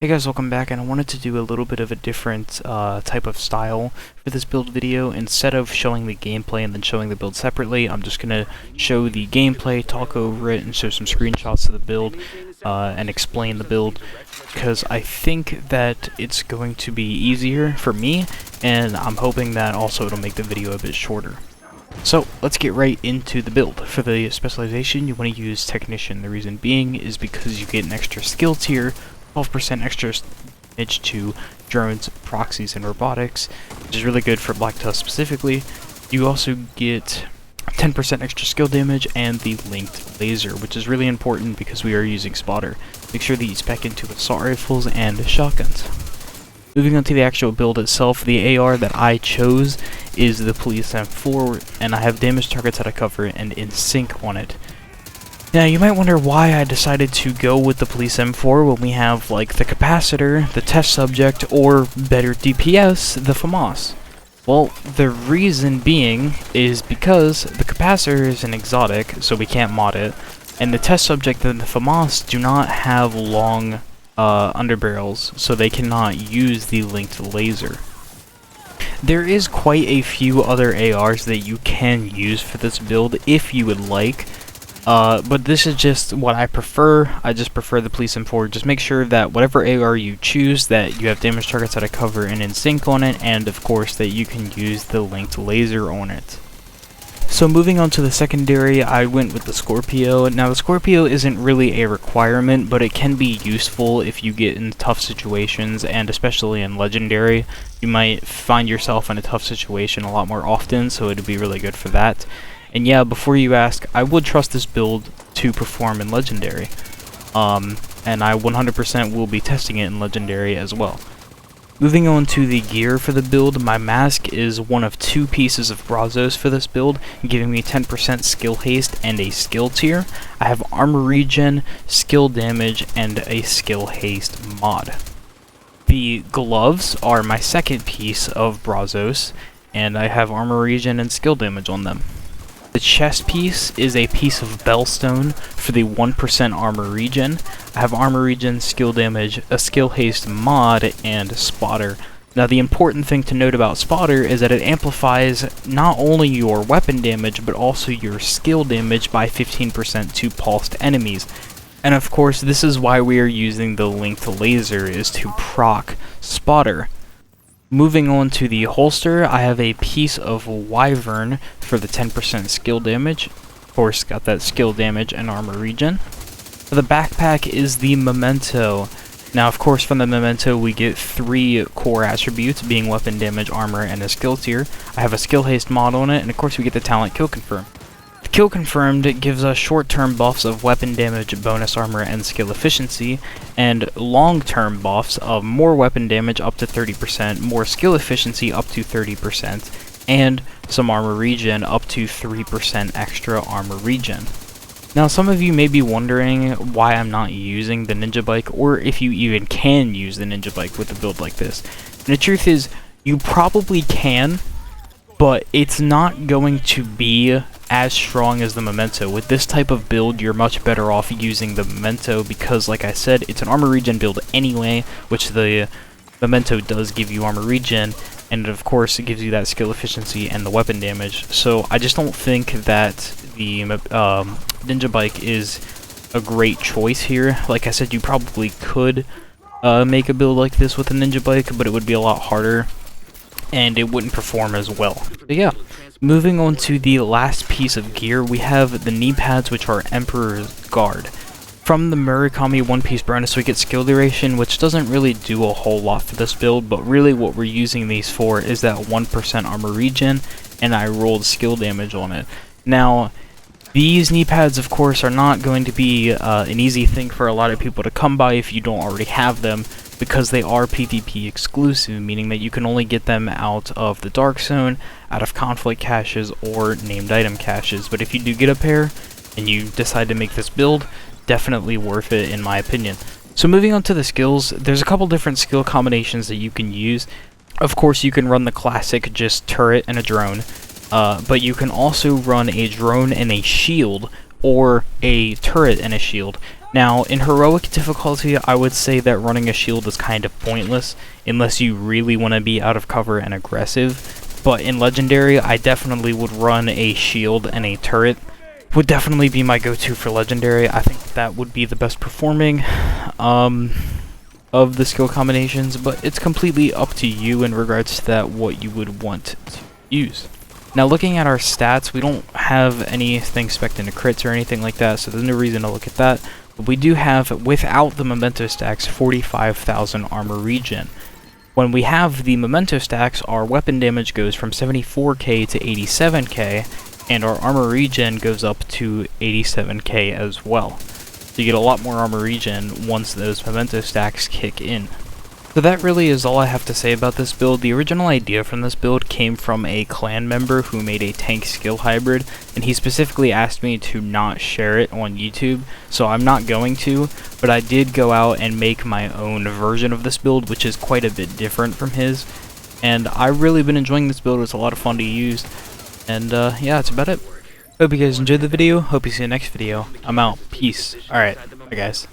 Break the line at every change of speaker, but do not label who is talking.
Hey guys, welcome back, and I wanted to do a little bit of a different type of style for this build video. Instead of showing the gameplay and then showing the build separately, I'm just going to show the gameplay, talk over it, and show some screenshots of the build and explain the build, because I think that it's going to be easier for me, and I'm hoping that also it'll make the video a bit shorter. So, let's get right into the build. For the specialization, you want to use Technician. The reason being is because you get an extra skill tier, 12% extra damage to drones, proxies, and robotics, which is really good for Black Tusk specifically. You also get 10% extra skill damage and the linked laser, which is really important because we are using spotter. Make sure that you spec into assault rifles and shotguns. Moving on to the actual build itself, the AR that I chose is the Police M4, and I have damage targets out of cover and in sync on it. Now, you might wonder why I decided to go with the Police M4 when we have, like, the Capacitor, the Test Subject, or better DPS, the FAMAS. Well, the reason being is because the Capacitor is an exotic, so we can't mod it, and the Test Subject and the FAMAS do not have long underbarrels, so they cannot use the linked laser. There is quite a few other ARs that you can use for this build if you would like. But this is just what I prefer. I just prefer the Police M4. Just make sure that whatever AR you choose, that you have damage targets out of cover and in sync on it, and of course that you can use the linked laser on it. So moving on to the secondary, I went with the Scorpio. Now the Scorpio isn't really a requirement, but it can be useful if you get in tough situations, and especially in Legendary. You might find yourself in a tough situation a lot more often, so it'd be really good for that. And yeah, before you ask, I would trust this build to perform in Legendary. And I 100% will be testing it in Legendary as well. Moving on to the gear for the build, my mask is one of two pieces of Brazos for this build, giving me 10% skill haste and a skill tier. I have armor regen, skill damage, and a skill haste mod. The gloves are my second piece of Brazos, and I have armor regen and skill damage on them. The chest piece is a piece of Bellstone for the 1% armor regen. I have armor regen, skill damage, a skill haste mod, and spotter. Now the important thing to note about spotter is that it amplifies not only your weapon damage but also your skill damage by 15% to pulsed enemies. And of course this is why we are using the linked laser, is to proc spotter. Moving on to the holster, I have a piece of Wyvern for the 10% skill damage. Of course, got that skill damage and armor regen. For the backpack is the Memento. Now, of course, from the Memento we get 3 core attributes, being weapon damage, armor, and a skill tier. I have a skill haste mod on it, and of course we get the talent Kill Confirm. Kill Confirmed gives us short-term buffs of weapon damage, bonus armor, and skill efficiency, and long-term buffs of more weapon damage up to 30%, more skill efficiency up to 30%, and some armor regen up to 3% extra armor regen. Now, some of you may be wondering why I'm not using the Ninja Bike, or if you even can use the Ninja Bike with a build like this. And the truth is, you probably can, but it's not going to be as strong as the Memento. With this type of build, you're much better off using the Memento because, like I said, it's an armor regen build anyway, which the Memento does give you armor regen, and of course it gives you that skill efficiency and the weapon damage. So I just don't think that the Ninja Bike is a great choice here. Like I said, you probably could make a build like this with a Ninja Bike, but it would be a lot harder, and it wouldn't perform as well. But yeah, moving on to the last piece of gear, we have the knee pads, which are Emperor's Guard. From the Murakami one-piece bonus, we get skill duration, which doesn't really do a whole lot for this build, but really what we're using these for is that 1% armor regen, and I rolled skill damage on it. Now, these knee pads, of course, are not going to be an easy thing for a lot of people to come by if you don't already have them, because they are PvP exclusive, meaning that you can only get them out of the Dark Zone, out of conflict caches, or named item caches. But if you do get a pair, and you decide to make this build, definitely worth it in my opinion. So moving on to the skills, there's a couple different skill combinations that you can use. Of course, you can run the classic, just turret and a drone, but you can also run a drone and a shield, or a turret and a shield. Now, in heroic difficulty, I would say that running a shield is kind of pointless, unless you really want to be out of cover and aggressive. But in legendary, I definitely would run a shield and a turret. Would definitely be my go-to for legendary. I think that would be the best performing of the skill combinations, but it's completely up to you in regards to that, what you would want to use. Now, looking at our stats, we don't have anything spec'd into crits or anything like that, so there's no reason to look at that. But we do have, without the memento stacks, 45,000 armor regen. When we have the memento stacks, our weapon damage goes from 74k to 87k, and our armor regen goes up to 87k as well. So you get a lot more armor regen once those memento stacks kick in. So that really is all I have to say about this build. The original idea from this build came from a clan member who made a tank skill hybrid, and he specifically asked me to not share it on YouTube, so I'm not going to, but I did go out and make my own version of this build, which is quite a bit different from his, and I've really been enjoying this build. It's a lot of fun to use, and yeah, that's about it. Hope you guys enjoyed the video. Hope you see you next video. I'm out. Peace. Alright, bye guys.